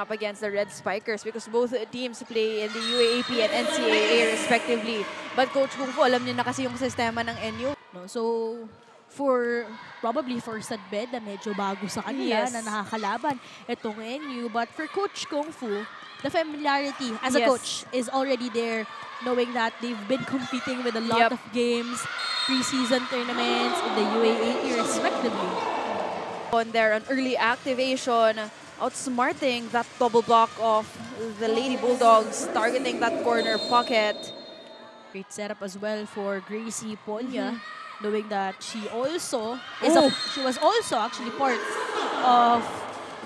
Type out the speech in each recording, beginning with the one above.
up against the Red Spikers because both teams play in the UAAP and NCAA respectively. But Coach Kung Fu, alam niyo na kasi yung sistema ng NU. No? So, probably for Sanbeda, medyo bago sa kanila na nakakalaban itong NU. But for Coach Kung Fu, the familiarity as a coach is already there, knowing that they've been competing with a lot of games, preseason tournaments in the UAAP respectively. On there, an early activation, outsmarting that double block of the Lady Bulldogs, targeting that corner pocket. Great setup as well for Gracie Ponya, knowing that she also she was also actually part of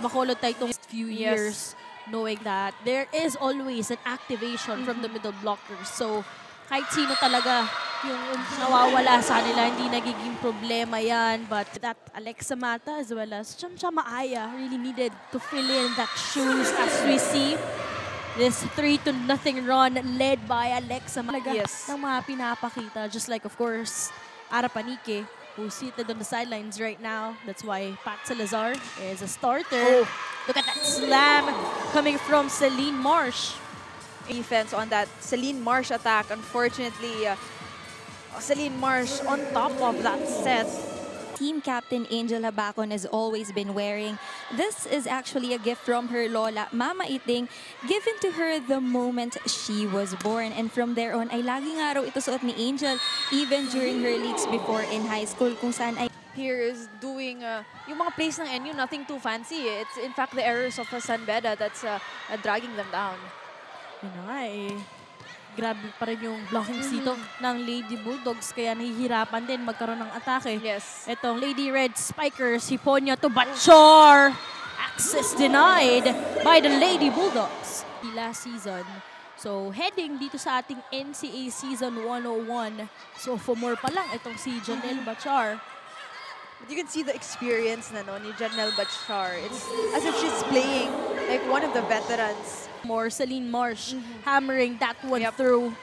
Bacolod Title's few years, knowing that there is always an activation from the middle blockers. So kahit sino talaga yung nawawala sa nila, hindi nagiging problema yan. But that Alexa Mata as well as Chamcha Maaya really needed to fill in that shoes as we see this 3-0 run led by Alexa Mata. Ng mga pinapakita, just like of course Ara Panique, who's seated on the sidelines right now. That's why Pat Salazar is a starter. Look at that slam coming from Celine Marsh. Defense on that Celine Marsh attack. Unfortunately, Celine Marsh on top of that set. Team captain Angel Habacon has always been wearing. This is actually a gift from her lola, Mama Iting, given to her the moment she was born. And from there on, ay lagi nga raw ito suot ni Angel, even during her leagues before in high school, kung saan ay here is doing yung mga plays ng NU, nothing too fancy. It's in fact the errors of Sanbeda that's dragging them down. Yun na nga grabe pa rin yung blocking dito ng Lady Bulldogs, kaya nahihirapan din magkaroon ng atake. Itong Lady Red Spikers, si Ponya to Bachar. Access denied by the Lady Bulldogs last season. So heading dito sa ating NCAA Season 101. So for more pa lang itong si Janelle Bachar. But you can see the experience na ni Janelle Bachar. It's as if she's playing like one of the veterans. More Celine Marsh hammering that one through.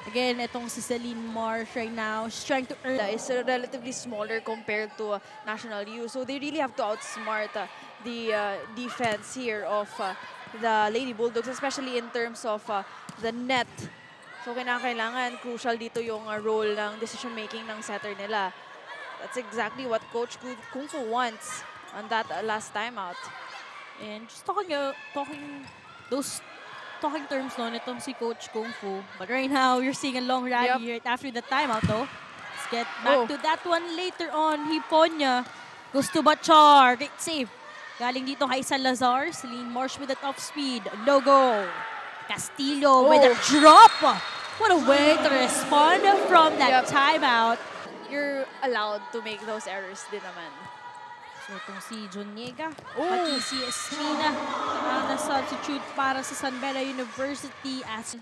Again, itong si Celine Marsh right now, she's trying to earn. It's relatively smaller compared to National U. So they really have to outsmart the defense here of the Lady Bulldogs, especially in terms of the net. So kailangan crucial dito yung role ng decision-making ng setter nila. That's exactly what Coach Kung Fu wants on that last timeout. And just talking terms no, itong si Coach Kung Fu. But right now, you're seeing a long rally right after the timeout though. Let's get back to that one later on. Hiponya goes to Bachar. Great save. Galing dito kay Salazar. Celine Marsh with the top speed. No go. Castillo with a drop. What a way to respond from that timeout. You're allowed to make those errors din naman. So itong si Joniega, pati si Espina na substitute para sa Sanbeda University as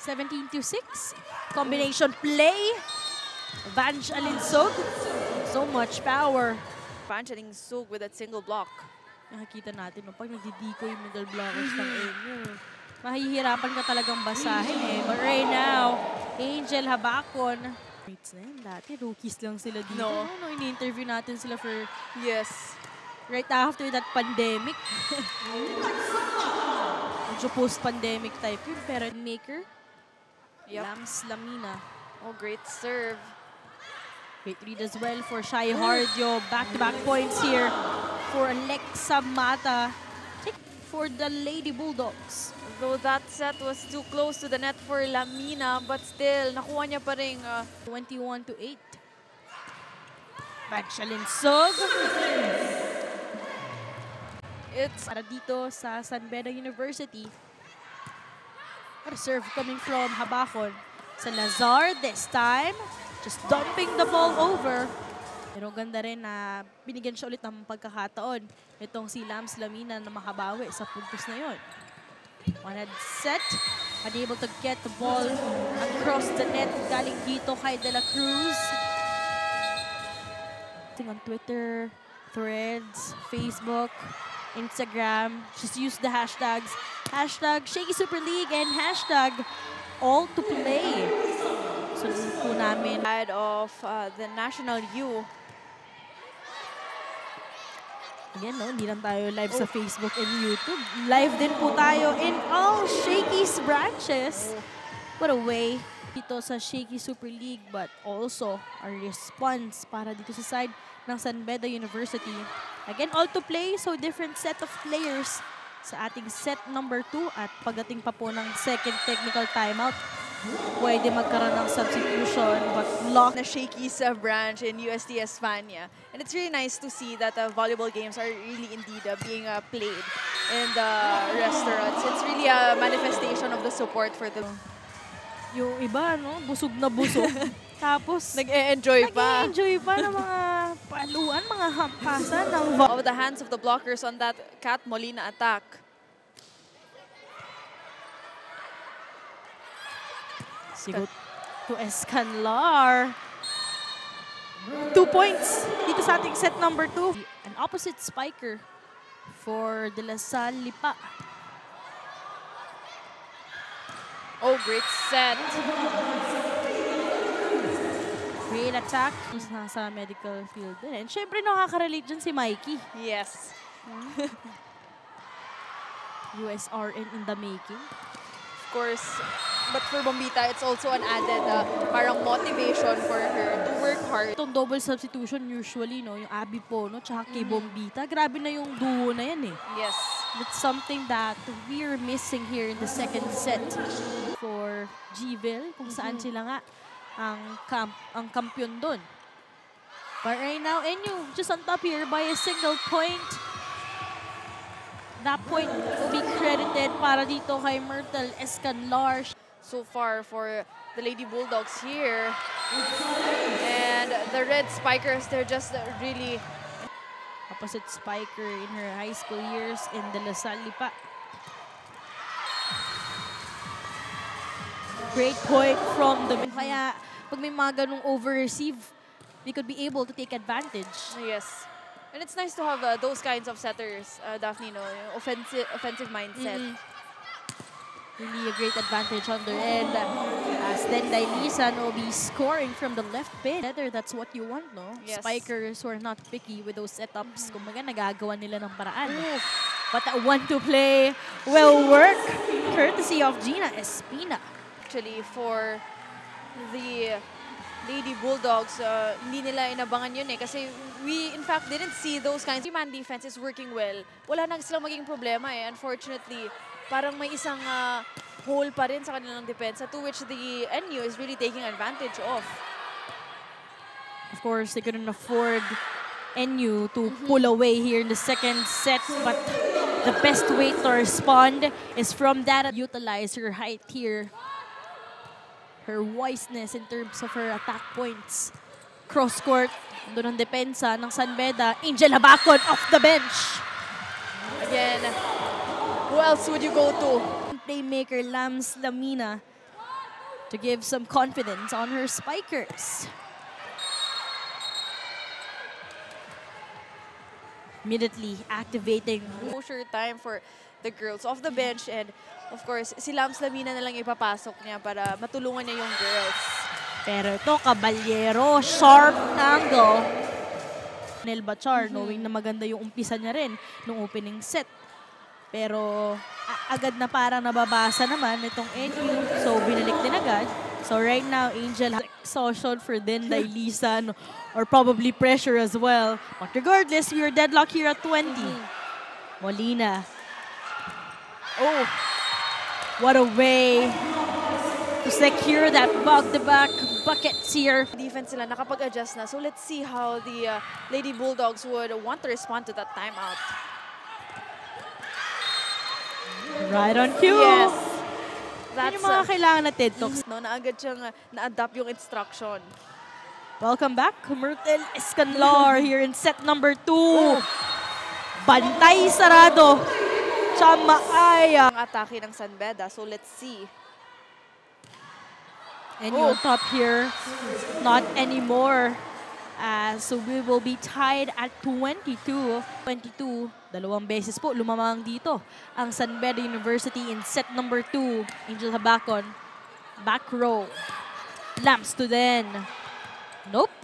17-6. Combination play. Vange Alinsog. So much power. Vange Alinsog with that single block. Nakikita natin, pag nagdidiko yung middle blockers ng NU, mahihirapan ka talagang basahin But right now, Angel Habacon, dati rookies lang sila dito. No, ini-interview natin sila for right after that pandemic. Medyo post-pandemic type yun. Pero maker, Lams Lamina. Great serve. Great read as well for Shai Hardio. Back-to-back points here for Alexa Mata. For the Lady Bulldogs. Though that set was too close to the net for Lamina, but still, nakuha niya pa rin 21-8. Vange Alinsog. It's para dito sa Sanbeda University. What a serve coming from Habacon. Salazar this time. Just dumping the ball over. Pero ganda rin na binigyan siya ulit ng pagkakataon. Itong si Lams Lamina na makabawi sa puntos na yon. One-head set. Unable to get the ball across the net. Galing dito kay De La Cruz. On Twitter, Threads, Facebook, Instagram. Just use the hashtags. Hashtag Shaky Super League and hashtag All to Play. So po namin. Side of the National U. Again, no, hindi lang tayo live sa Facebook and YouTube. Live din po tayo in all Shakey's branches. What a way dito sa Shakey Super League, but also a response para dito sa side ng San Beda University. Again, all to play, so different set of players sa ating set number 2 at pagdating pa po ng second technical timeout, pwede magkaroon ng substitution but lock na Shakey's branch in UST Espana. And it's really nice to see that volleyball games are really indeed being played in the restaurants. It's really a manifestation of the support for the... Yung iba, no? Busog na busog. Tapos, nag-e-enjoy pa. Nag-e-enjoy pa ng mga paluan, mga hampasan ng of the hands of the blockers on that Kat Molina attack. Sigot to Escanlar. 2 points dito sa ating set number 2. An opposite spiker for De La Salle Lipa. Oh, great set. Great attack. Nasa medical field din. And syempre nakaka-relate dyan si Mikey. Yes. USRN in the making. Of course, but for Bombita, it's also an added parang motivation for her to work hard. Itong double substitution usually, no, yung Abby po, no, tsaka kay Bombita. Grabe na yung duo na yan eh. Yes. That's something that we're missing here in the second set for Gville, kung saan sila nga ang kampiyon doon. But right now, NU just on top here by a single point. That point will be credited para dito kay Myrtle Escanlar. So far for the Lady Bulldogs here. And the Red Spikers, they're just really... Opposite spiker in her high school years in De La Salle Lipa. Great point from the... Kaya pag may mga ganung over-receive, they could be able to take advantage. Yes. And it's nice to have those kinds of setters, Daphne, no? Offensive mindset. Really a great advantage on their end. As Denday Lisan will be scoring from the left pin. That's what you want, no? Yes. Spikers who are not picky with those setups. Kumbaga, nagagawa nila ng paraan. But that one to play will work, courtesy of Gina Espina. Actually, for the Lady Bulldogs, hindi nila inabangan yun eh. Kasi we, in fact, didn't see those kinds. Man defense is working well. Wala na silang maging problema eh. Unfortunately, parang may isang hole pa rin sa kanilang depensa to which the NU is really taking advantage of. Of course, they couldn't afford NU to pull away here in the second set. But the best way to respond is from that. Utilize her height here. Her wiseness in terms of her attack points. Cross-court, doon ang depensa ng San Beda. Angel Habacon off the bench. Again, who else would you go to? Playmaker Lams Lamina to give some confidence on her spikers. Immediately activating. Closure time for the girls off the bench, and of course, si Lams Lamina na lang ipapasok niya para matulungan niya yung girls. Pero ito, Caballero, sharp angle. Nel Bachar, knowing na maganda yung umpisa niya rin nung opening set. Pero agad na parang nababasa naman itong NU. So, binalik din agad. So, right now, Angel has exhaustion for Denday Lisan or probably pressure as well. But regardless, we are deadlocked here at 20. Molina. Oh, what a way to secure that back-to-back buckets here. Defense sila nakapag-adjust na. So, let's see how the Lady Bulldogs would want to respond to that timeout. Right on cue. Yes. That's yung mga kailangan na TED Talks. No, naagad siyang na-adapt yung instruction. Welcome back, Myrtle Escanlar here in set number 2. Bantay sarado. Chamaaya. Ang atake ng San Beda. So, let's see. And on top here, not anymore. So we will be tied at 22. 22. Dalawang beses po lumamang dito ang San Beda University in set number 2. Angel Habacon, back row. Lamps to Den. Nope.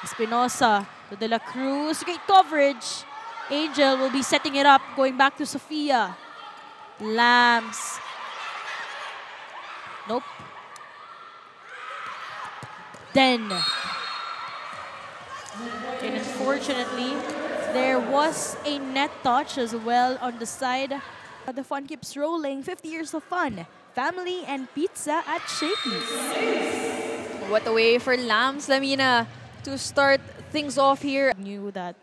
Espinosa to De La Cruz. Great coverage. Angel will be setting it up, going back to Sophia. Lams. Nope. Then. And unfortunately, there was a net touch as well on the side. The fun keeps rolling. 50 years of fun. Family and pizza at Shakey's. What a way for Lams Lamina to start things off here. Knew that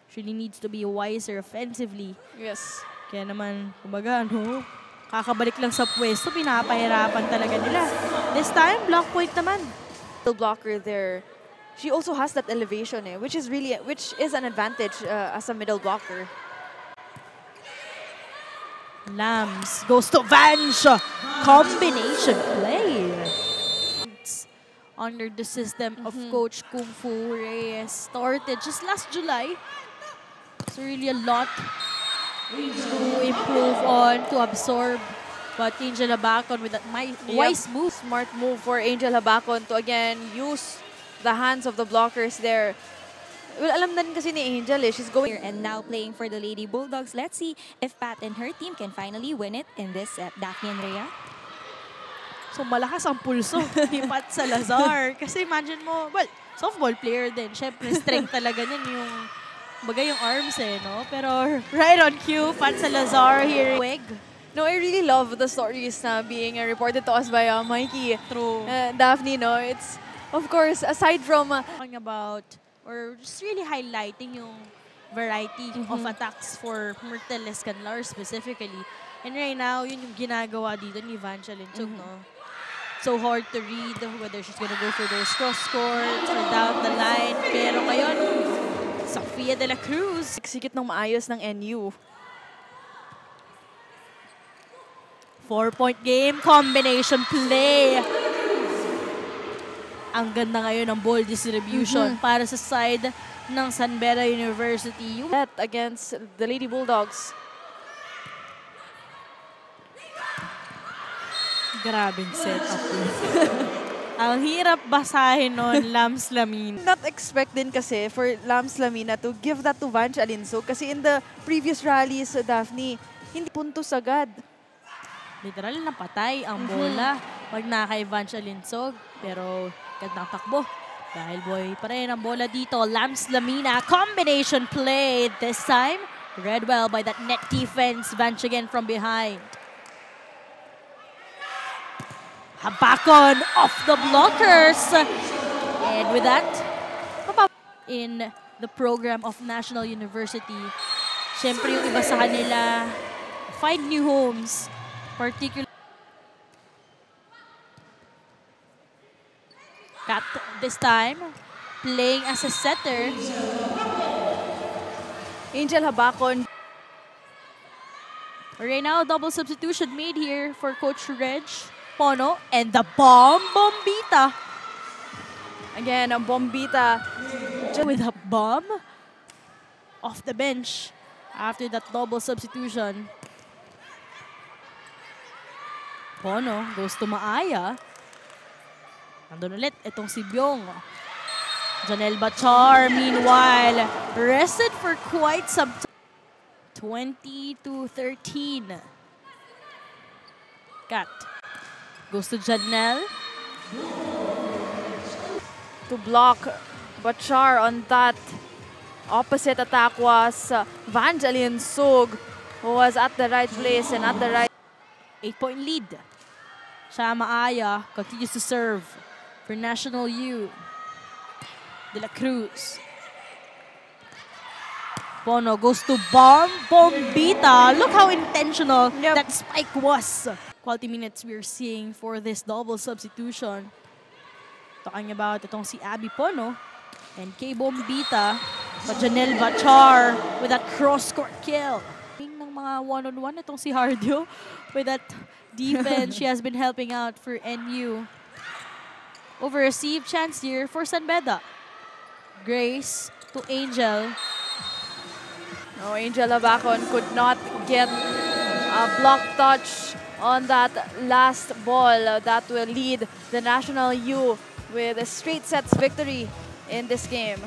she really needs to be wiser offensively. Yes. Kaya naman, kumbaga, kakabalik lang sa pwesto, pinapahirapan talaga nila. This time, block point naman. The blocker there. She also has that elevation, which is an advantage as a middle blocker. Lams goes to Vanch. Combination play. Under the system of Coach Kung Fu Reyes started just last July. So really a lot to improve on, to absorb. But Angel Habacon with that wise move. Smart move for Angel Habacon to again use the hands of the blockers there. Well, alam na rin kasi ni Angel she's going. And now playing for the Lady Bulldogs. Let's see if Pat and her team can finally win it in this set. Daphne and Rhea. So malakas ang pulso ni Pat Salazar. Kasi imagine mo, well, softball player din. Siyempre, strength talaga niyan yung, bagay yung arms no? Pero right on cue, Pat Salazar here. No, I really love the stories na being reported to us by Mikey. True. Daphne, no? It's, of course, aside from... talking about, or just really highlighting yung variety of attacks for Myrtle Escanlar specifically. And right now, yun yung ginagawa dito ni Vancha Linsog, no? So hard to read whether she's gonna go for those cross courts or down the line. Pero ngayon, Sofia de la Cruz. Execute ng maayos ng NU. 4-point game, combination play. Ang ganda ngayon ng ball distribution para sa side ng San Beda University. That against the Lady Bulldogs. Grabing setup. Ang hirap basahin nun, Lams Lamina. Not expect din kasi for Lams Lamina to give that to Vanch Alinsog kasi in the previous rallies, Daphne, hindi puntos agad. Literal napatay ang bola pag nakay Vanch Alinsog. Pero gandang takbo. Dahil boy pa rin ang bola dito. Lams Lamina, combination play this time. Read well by that net defense. Vanch again from behind. Habacon off the blockers. And with that, in the program of National University, syempre yung iba sa kanila, find new homes. Particularly, Kat this time, playing as a setter. Angel Habacon. Right now, double substitution made here for Coach Reg Pono and the Bombita. Again, ang Bombita with a bomb off the bench after that double substitution. Pono goes to Maaya. Nandun ulit itong si Byong. Janelle Bachar, meanwhile, rested for quite some time. 20-13. Kat goes to Janelle. to block Bachar on that opposite attack was Vanch Alinsog, who was at the right place and at the right. 8-point lead. Siya Maaya continues to serve for National U. De La Cruz. Pono goes to Bombita. Look how intentional that spike was. Quality minutes we're seeing for this double substitution. Talking about itong si Abby Pono and Kay Bombita. But Janelle Bachar with that cross-court kill. Ng mga one-on-one itong si Hardio with that defense. She has been helping out for NU. Over-received chance here for San Beda. Grace to Angel. No, Angel Habacon could not get a block touch on that last ball that will lead the National U with a straight sets victory in this game.